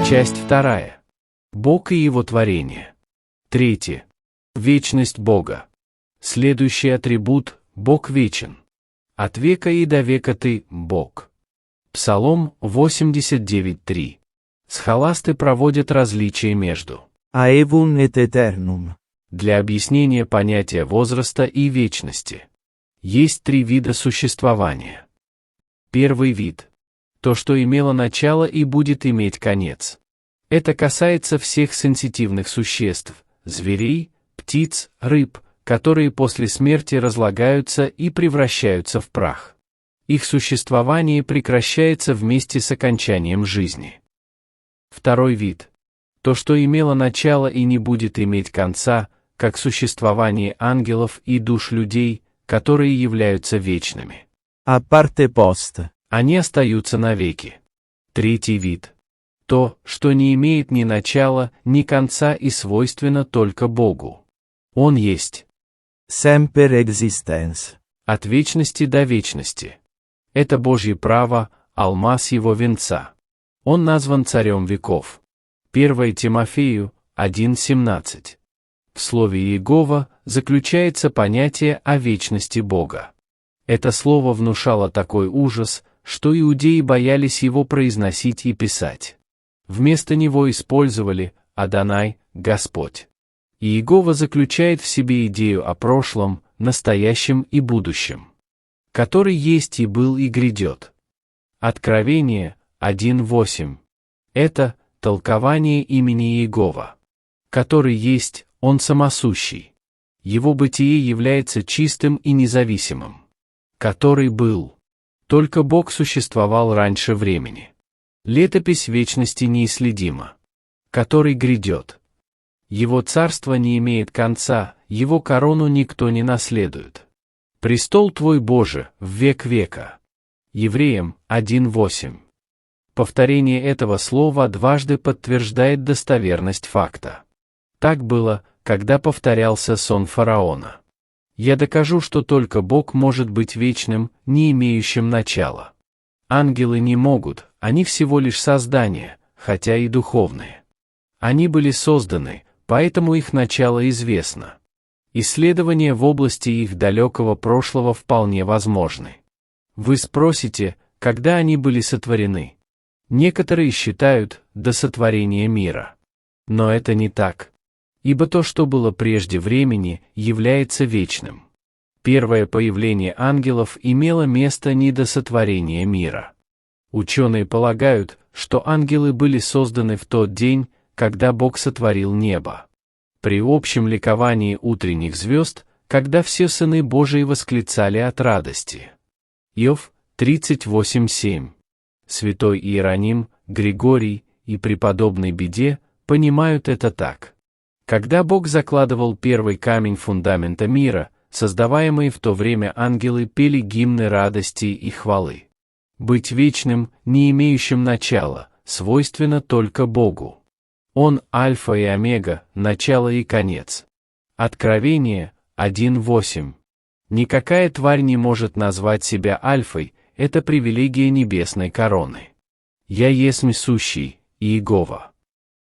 Часть 2. Бог и Его творение. 3. Вечность Бога. Следующий атрибут – Бог вечен. От века и до века Ты – Бог. Псалом 89:3. Схоласты проводят различие между Aevum et aeternum. для объяснения понятия возраста и вечности. Есть 3 вида существования. Первый вид – то, что имело начало и будет иметь конец. Это касается всех сенситивных существ – зверей, птиц, рыб, которые после смерти разлагаются и превращаются в прах. Их существование прекращается вместе с окончанием жизни. Второй вид – то, что имело начало и не будет иметь конца, как существование ангелов и душ людей, которые являются вечными. A parte post. Они остаются навеки. Третий вид – то, что не имеет ни начала, ни конца и свойственно только Богу. Он есть. Semper existens. От вечности до вечности. Это Божье право, алмаз Его венца. Он назван царем веков. 1 Тимофею 1:17. В слове Иегова заключается понятие о вечности Бога. Это слово внушало такой ужас, что иудеи боялись его произносить и писать. Вместо него использовали «Адонай» – «Господь». Иегова заключает в себе идею о прошлом, настоящем и будущем, который есть и был и грядет. Откровение 1:8. Это толкование имени Иегова, который есть, Он самосущий. Его бытие является чистым и независимым. Который был. Только Бог существовал раньше времени. Летопись вечности неисследима. Который грядет. Его царство не имеет конца, его корону никто не наследует. Престол Твой, Боже, в век века. Евреям 1:8. Повторение этого слова дважды подтверждает достоверность факта. Так было, когда повторялся сон фараона. Я докажу, что только Бог может быть вечным, не имеющим начала. Ангелы не могут, они всего лишь создания, хотя и духовные. Они были созданы, поэтому их начало известно. Исследования в области их далекого прошлого вполне возможны. Вы спросите, когда они были сотворены? Некоторые считают, до сотворения мира. Но это не так. Ибо то, что было прежде времени, является вечным. Первое появление ангелов имело место не до сотворения мира. Ученые полагают, что ангелы были созданы в тот день, когда Бог сотворил небо. При общем ликовании утренних звезд, когда все сыны Божии восклицали от радости. Иов 38:7. Святой Иероним, Григорий и преподобный Беде понимают это так. Когда Бог закладывал первый камень фундамента мира, создаваемые в то время ангелы пели гимны радости и хвалы. Быть вечным, не имеющим начала, свойственно только Богу. Он альфа и омега, начало и конец. Откровение 1:8. Никакая тварь не может назвать себя альфой, это привилегия небесной короны. Я есмь сущий, Иегова.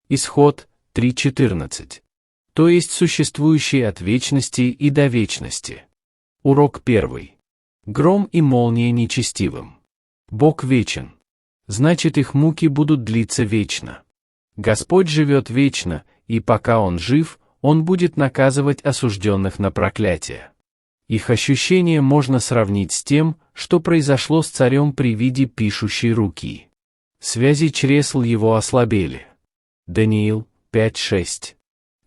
Исход 3:14. То есть существующий от вечности и до вечности. Урок 1. Гром и молния нечестивым. Бог вечен. Значит, их муки будут длиться вечно. Господь живет вечно, и пока Он жив, Он будет наказывать осужденных на проклятие. Их ощущение можно сравнить с тем, что произошло с царем при виде пишущей руки. Связи чресл его ослабели. Даниил 5:6.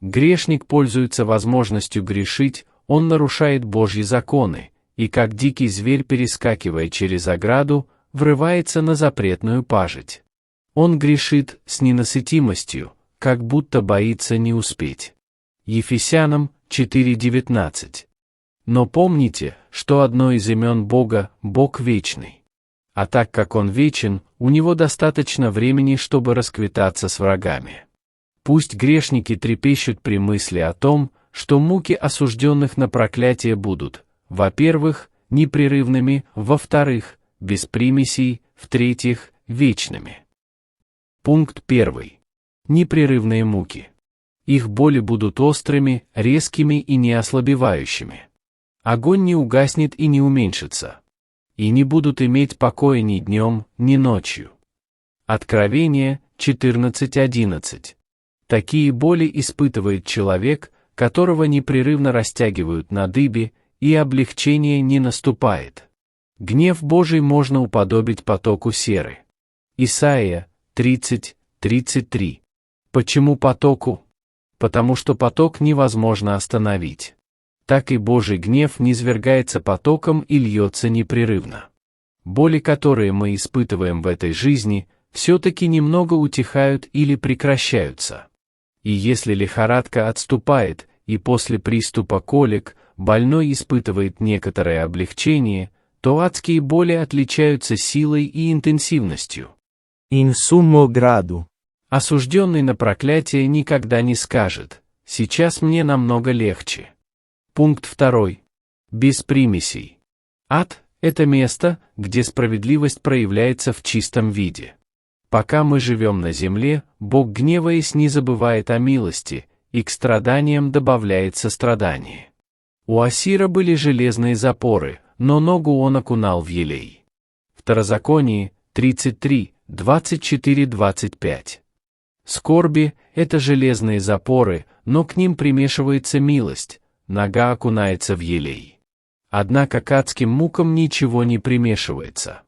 Грешник пользуется возможностью грешить, он нарушает Божьи законы, и как дикий зверь, перескакивая через ограду, врывается на запретную пажить. Он грешит с ненасытимостью, как будто боится не успеть. Ефесянам 4:19. Но помните, что одно из имен Бога – Бог вечный. А так как Он вечен, у Него достаточно времени, чтобы расквитаться с врагами. Пусть грешники трепещут при мысли о том, что муки осужденных на проклятие будут, во-первых, непрерывными, во-вторых, без примесей, в-третьих, вечными. Пункт 1. непрерывные муки. Их боли будут острыми, резкими и неослабевающими. Огонь не угаснет и не уменьшится. И не будут иметь покоя ни днем, ни ночью. Откровение 14:11. Такие боли испытывает человек, которого непрерывно растягивают на дыбе, и облегчение не наступает. Гнев Божий можно уподобить потоку серы. Исайя 30:33. Почему потоку? Потому что поток невозможно остановить. Так и Божий гнев низвергается потоком и льется непрерывно. Боли, которые мы испытываем в этой жизни, все-таки немного утихают или прекращаются. И если лихорадка отступает, и после приступа колик больной испытывает некоторое облегчение, то адские боли отличаются силой и интенсивностью. In summo grado. Осужденный на проклятие никогда не скажет: «Сейчас мне намного легче». Пункт 2. Без примесей. Ад – это место, где справедливость проявляется в чистом виде. Пока мы живем на земле, Бог, гневаясь, не забывает о милости, и к страданиям добавляет сострадание. У Асира были железные запоры, но ногу он окунал в елей. Второзаконие 33, 24-25. Скорби – это железные запоры, но к ним примешивается милость, нога окунается в елей. Однако к адским мукам ничего не примешивается.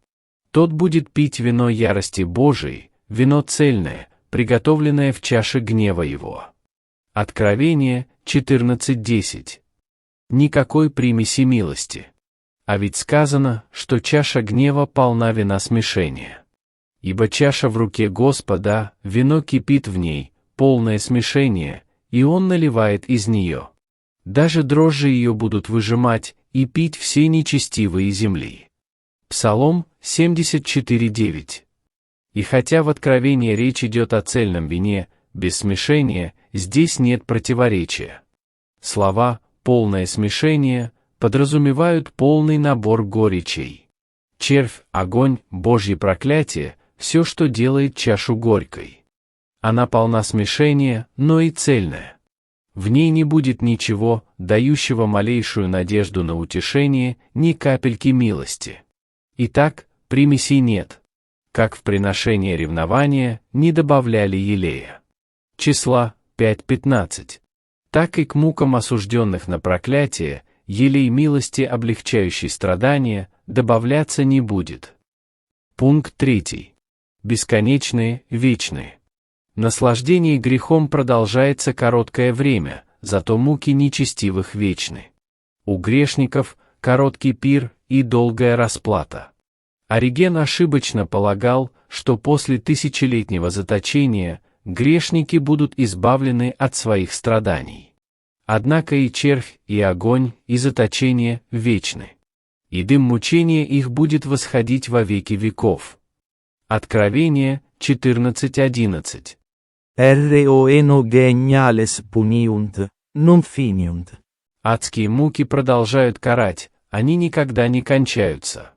Тот будет пить вино ярости Божией, вино цельное, приготовленное в чаше гнева его. Откровение 14:10. Никакой примеси милости. А ведь сказано, что чаша гнева полна вина смешения. Ибо чаша в руке Господа, вино кипит в ней, полное смешение, и Он наливает из нее. Даже дрожжи ее будут выжимать и пить все нечестивые земли. Псалом 74:9. И хотя в Откровении речь идет о цельном вине, без смешения, здесь нет противоречия. Слова «полное смешение» подразумевают полный набор горечей. Червь, огонь, Божье проклятие – все, что делает чашу горькой. Она полна смешения, но и цельная. В ней не будет ничего, дающего малейшую надежду на утешение, ни капельки милости. Итак, примесей нет. Как в приношение ревнования не добавляли елея. Числа 5:15. Так и к мукам осужденных на проклятие, елей милости, облегчающий страдания, добавляться не будет. Пункт 3. Бесконечные, вечные. Наслаждение грехом продолжается короткое время, зато муки нечестивых вечны. У грешников короткий пир и долгая расплата. Ориген ошибочно полагал, что после тысячелетнего заточения грешники будут избавлены от своих страданий. Однако и червь, и огонь, и заточение вечны. И дым мучения их будет восходить во веки веков. Откровение 14:11. Roeno geniales puniunt, non finiunt. Адские муки продолжают карать, они никогда не кончаются.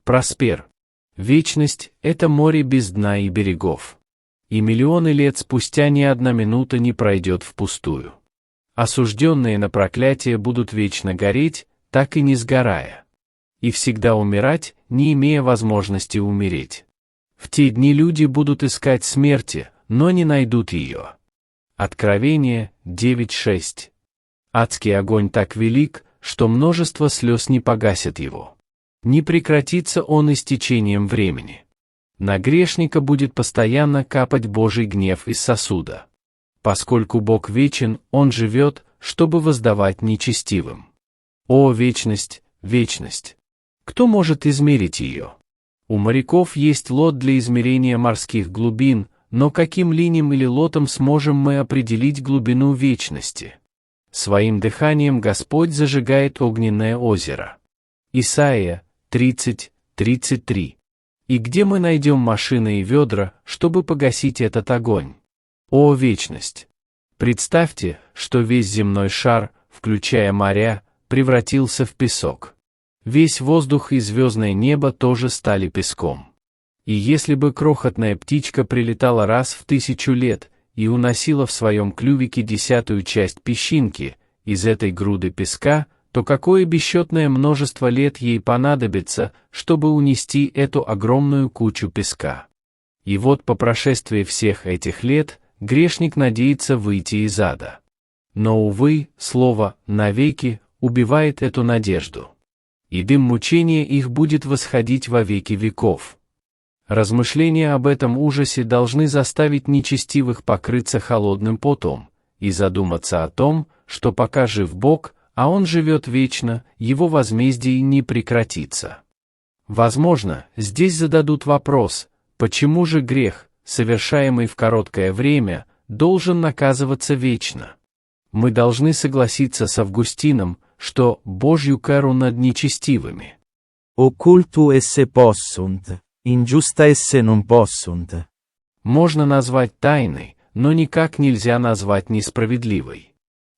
Проспер. Вечность – это море без дна и берегов. И миллионы лет спустя ни одна минута не пройдет впустую. Осужденные на проклятие будут вечно гореть, так и не сгорая. И всегда умирать, не имея возможности умереть. В те дни люди будут искать смерти, но не найдут ее. Откровение 9:6. Адский огонь так велик, что множество слез не погасят его. Не прекратится он и с течением времени. На грешника будет постоянно капать Божий гнев из сосуда. Поскольку Бог вечен, Он живет, чтобы воздавать нечестивым. О, вечность, вечность! Кто может измерить ее? У моряков есть лот для измерения морских глубин, но каким линем или лотом сможем мы определить глубину вечности? Своим дыханием Господь зажигает огненное озеро. Исайя 30:33. И где мы найдем машины и ведра, чтобы погасить этот огонь? О, вечность! Представьте, что весь земной шар, включая моря, превратился в песок. Весь воздух и звездное небо тоже стали песком. И если бы крохотная птичка прилетала раз в 1000 лет, и уносила в своем клювике 10-ю часть песчинки из этой груды песка, то какое бесчетное множество лет ей понадобится, чтобы унести эту огромную кучу песка. И вот по прошествии всех этих лет грешник надеется выйти из ада. Но, увы, слово «навеки» убивает эту надежду. И дым мучения их будет восходить во веки веков. Размышления об этом ужасе должны заставить нечестивых покрыться холодным потом и задуматься о том, что пока жив Бог, а Он живет вечно, Его возмездие не прекратится. Возможно, здесь зададут вопрос, почему же грех, совершаемый в короткое время, должен наказываться вечно? Мы должны согласиться с Августином, что Божью кару над нечестивыми. Occultu esse possunt, injusta esse non possunt. Можно назвать тайной, но никак нельзя назвать несправедливой.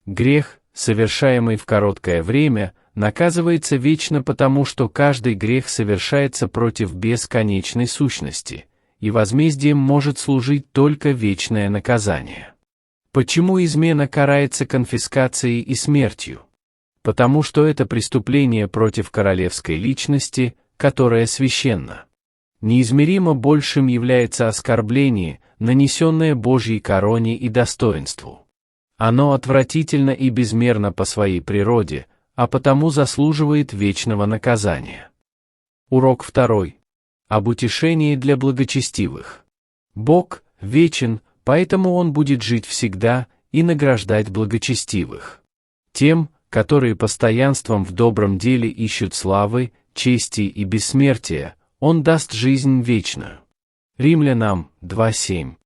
Грех, совершаемый в короткое время, наказывается вечно, потому что каждый грех совершается против бесконечной сущности, и возмездием может служить только вечное наказание. Почему измена карается конфискацией и смертью? Потому что это преступление против королевской личности, которая священна. Неизмеримо большим является оскорбление, нанесенное Божьей короне и достоинству. Оно отвратительно и безмерно по своей природе, а потому заслуживает вечного наказания. Урок 2. Об утешении для благочестивых. Бог вечен, поэтому Он будет жить всегда и награждать благочестивых. Тем, которые постоянством в добром деле ищут славы, чести и бессмертия, Он даст жизнь вечную. Римлянам 2:7.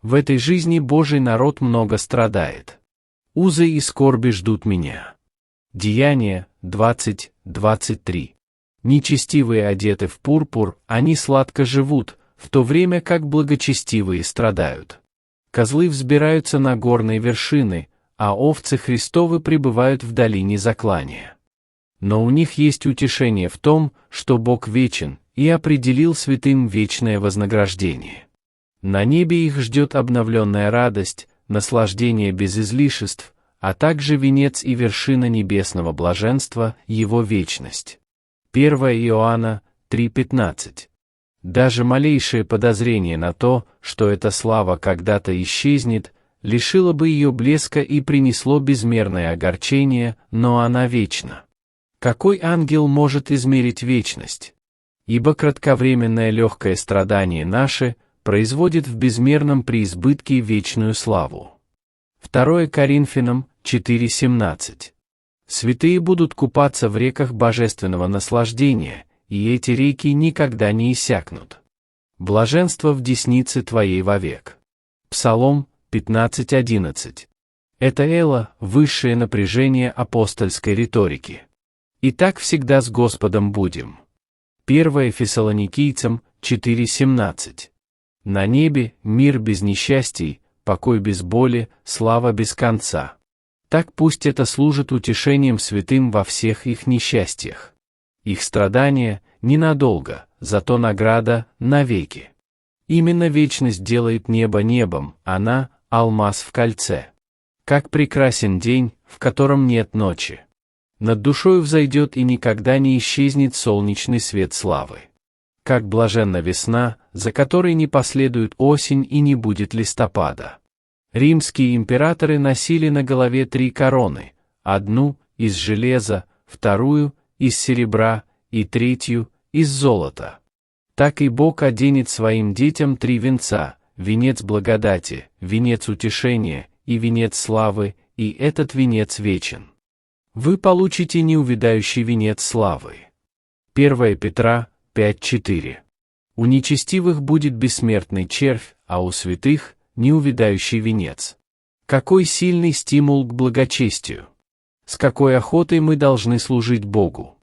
В этой жизни Божий народ много страдает. Узы и скорби ждут меня. Деяния 20:23. Нечестивые одеты в пурпур, они сладко живут, в то время как благочестивые страдают. Козлы взбираются на горные вершины, а овцы Христовы пребывают в долине заклания. Но у них есть утешение в том, что Бог вечен и определил святым вечное вознаграждение. На небе их ждет обновленная радость, наслаждение без излишеств, а также венец и вершина небесного блаженства, его вечность. 1 Иоанна 3:15. Даже малейшее подозрение на то, что эта слава когда-то исчезнет, лишило бы ее блеска и принесло безмерное огорчение, но она вечна. Какой ангел может измерить вечность? Ибо кратковременное легкое страдание наше производит в безмерном преизбытке вечную славу. 2 Коринфянам 4:17. Святые будут купаться в реках божественного наслаждения, и эти реки никогда не иссякнут. Блаженство в деснице Твоей вовек. Псалом 15:11. Это Эла, высшее напряжение апостольской риторики. И так всегда с Господом будем. 1 Фессалоникийцам 4:17. На небе мир без несчастий, покой без боли, слава без конца. Так пусть это служит утешением святым во всех их несчастьях. Их страдания ненадолго, зато награда навеки. Именно вечность делает небо небом, она — алмаз в кольце. Как прекрасен день, в котором нет ночи. Над душою взойдет и никогда не исчезнет солнечный свет славы. Как блаженна весна, за которой не последует осень и не будет листопада. Римские императоры носили на голове 3 короны, одну — из железа, вторую — из серебра и третью — из золота. Так и Бог оденет своим детям 3 венца: венец благодати, венец утешения и венец славы, и этот венец вечен. Вы получите неувядающий венец славы. 1 Петра 5:4. У нечестивых будет бессмертный червь, а у святых — неувядающий венец. Какой сильный стимул к благочестию! С какой охотой мы должны служить Богу!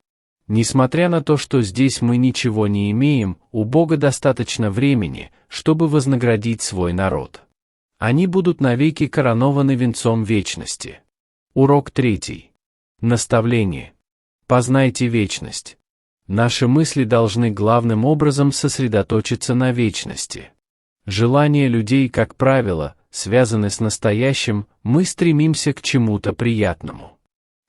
Несмотря на то, что здесь мы ничего не имеем, у Бога достаточно времени, чтобы вознаградить свой народ. Они будут навеки коронованы венцом вечности. Урок 3. Наставление. Познайте вечность. Наши мысли должны главным образом сосредоточиться на вечности. Желания людей, как правило, связаны с настоящим, мы стремимся к чему-то приятному.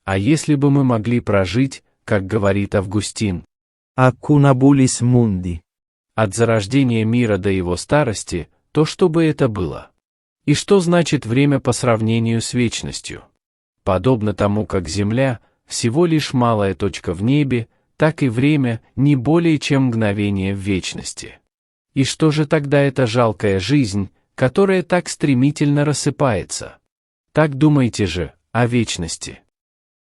А если бы мы могли прожить, как говорит Августин, Accunabilis mundi. от зарождения мира до его старости, то что бы это было? И что значит время по сравнению с вечностью? Подобно тому, как Земля – всего лишь малая точка в небе, так и время – не более чем мгновение в вечности. И что же тогда эта жалкая жизнь, которая так стремительно рассыпается? Так думайте же о вечности.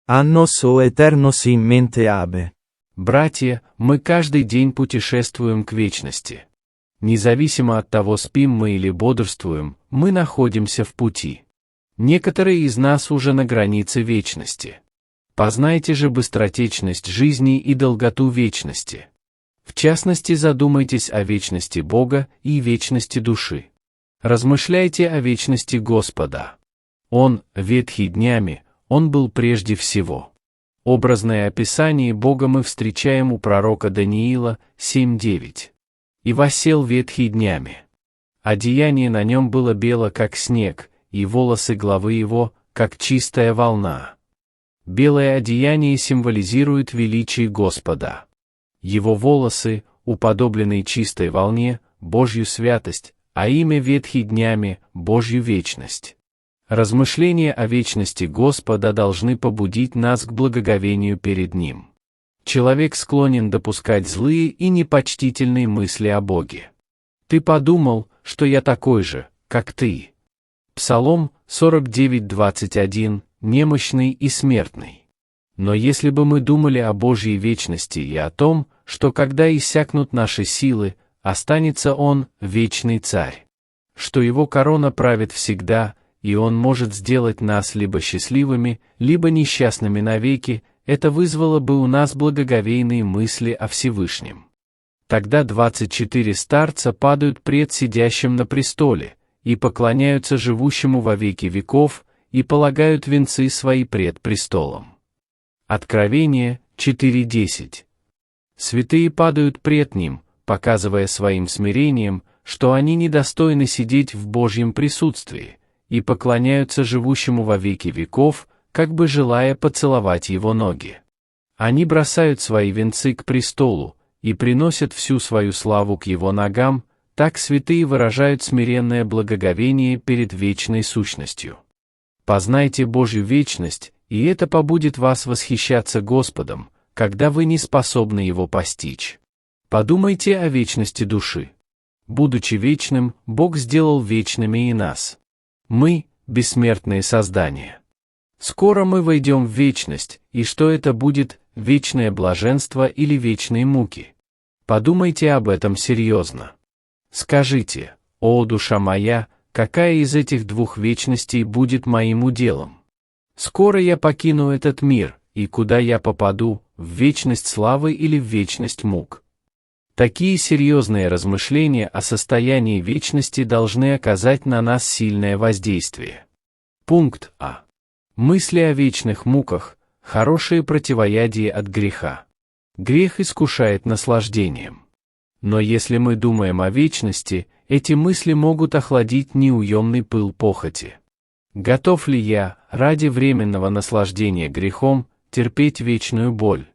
Annos o eternos in mente habe. Братья, мы каждый день путешествуем к вечности. Независимо от того, спим мы или бодрствуем, мы находимся в пути. Некоторые из нас уже на границе вечности. Познайте же быстротечность жизни и долготу вечности. В частности, задумайтесь о вечности Бога и вечности души. Размышляйте о вечности Господа. Он, ветхий днями, Он был прежде всего. Образное описание Бога мы встречаем у пророка Даниила 7:9. «И воссел ветхий днями. Одеяние на нем было бело, как снег, и волосы главы его, как чистая волна». Белое одеяние символизирует величие Господа. Его волосы, уподобленные чистой волне, Божью святость, а имя ветхий днями, Божью вечность. Размышления о вечности Господа должны побудить нас к благоговению перед Ним. Человек склонен допускать злые и непочтительные мысли о Боге. «Ты подумал, что я такой же, как ты». Псалом 49:21, немощный и смертный. Но если бы мы думали о Божьей вечности и о том, что когда иссякнут наши силы, останется Он, вечный Царь, что Его корона правит всегда, и Он может сделать нас либо счастливыми, либо несчастными навеки, это вызвало бы у нас благоговейные мысли о Всевышнем. Тогда 24 старца падают пред сидящим на престоле, и поклоняются живущему во веки веков, и полагают венцы свои пред престолом. Откровение 4:10. Святые падают пред Ним, показывая своим смирением, что они недостойны сидеть в Божьем присутствии, и поклоняются живущему во веки веков, как бы желая поцеловать Его ноги. Они бросают свои венцы к престолу, и приносят всю свою славу к Его ногам, так святые выражают смиренное благоговение перед вечной сущностью. Познайте Божью вечность, и это побудит вас восхищаться Господом, когда вы не способны Его постичь. Подумайте о вечности души. Будучи вечным, Бог сделал вечными и нас. Мы – бессмертные создания. Скоро мы войдем в вечность, и что это будет, вечное блаженство или вечные муки? Подумайте об этом серьезно. Скажите: «О, душа моя, какая из этих двух вечностей будет моим уделом? Скоро я покину этот мир, и куда я попаду, в вечность славы или в вечность мук?» Такие серьезные размышления о состоянии вечности должны оказать на нас сильное воздействие. Пункт А. Мысли о вечных муках – хорошее противоядие от греха. Грех искушает наслаждением. Но если мы думаем о вечности, эти мысли могут охладить неуемный пыл похоти. Готов ли я, ради временного наслаждения грехом, терпеть вечную боль?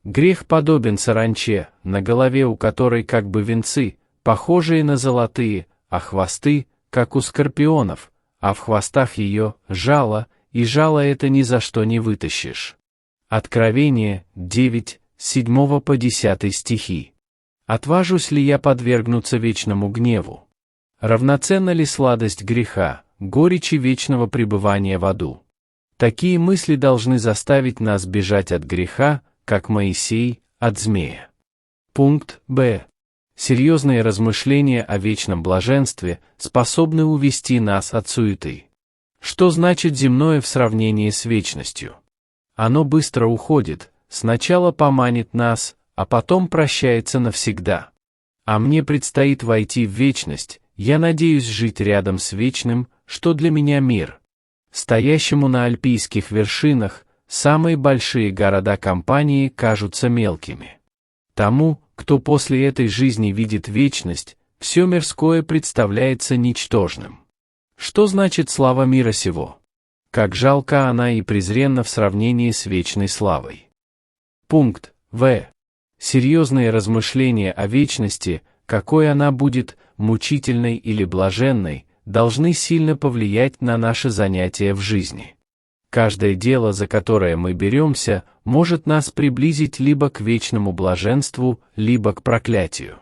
Грех подобен саранче, на голове у которой как бы венцы, похожие на золотые, а хвосты, как у скорпионов, а в хвостах ее – жало, и жало это ни за что не вытащишь. Откровение 9, 7 по 10 стихи. Отважусь ли я подвергнуться вечному гневу? Равноценна ли сладость греха, горечи вечного пребывания в аду? Такие мысли должны заставить нас бежать от греха, как Моисей, от змея. Пункт Б. Серьезные размышления о вечном блаженстве способны увести нас от суеты. Что значит земное в сравнении с вечностью? Оно быстро уходит, сначала поманит нас, а потом прощается навсегда. А мне предстоит войти в вечность, я надеюсь жить рядом с вечным, что для меня мир. Стоящему на альпийских вершинах, самые большие города компании кажутся мелкими. Тому, кто после этой жизни видит вечность, все мирское представляется ничтожным. Что значит слава мира сего? Как жалка она и презренна в сравнении с вечной славой. Пункт В. Серьезные размышления о вечности, какой она будет, мучительной или блаженной, должны сильно повлиять на наши занятия в жизни. Каждое дело, за которое мы беремся, может нас приблизить либо к вечному блаженству, либо к проклятию.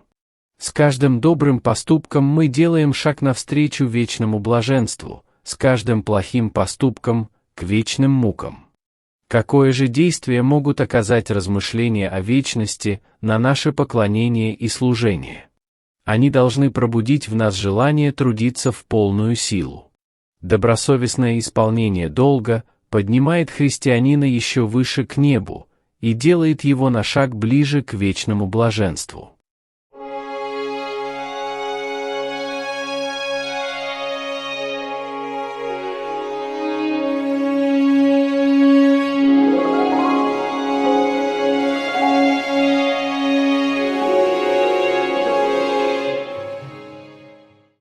С каждым добрым поступком мы делаем шаг навстречу вечному блаженству, с каждым плохим поступком – к вечным мукам. Какое же действие могут оказать размышления о вечности на наше поклонение и служение? Они должны пробудить в нас желание трудиться в полную силу. Добросовестное исполнение долга поднимает христианина еще выше к небу и делает его на шаг ближе к вечному блаженству.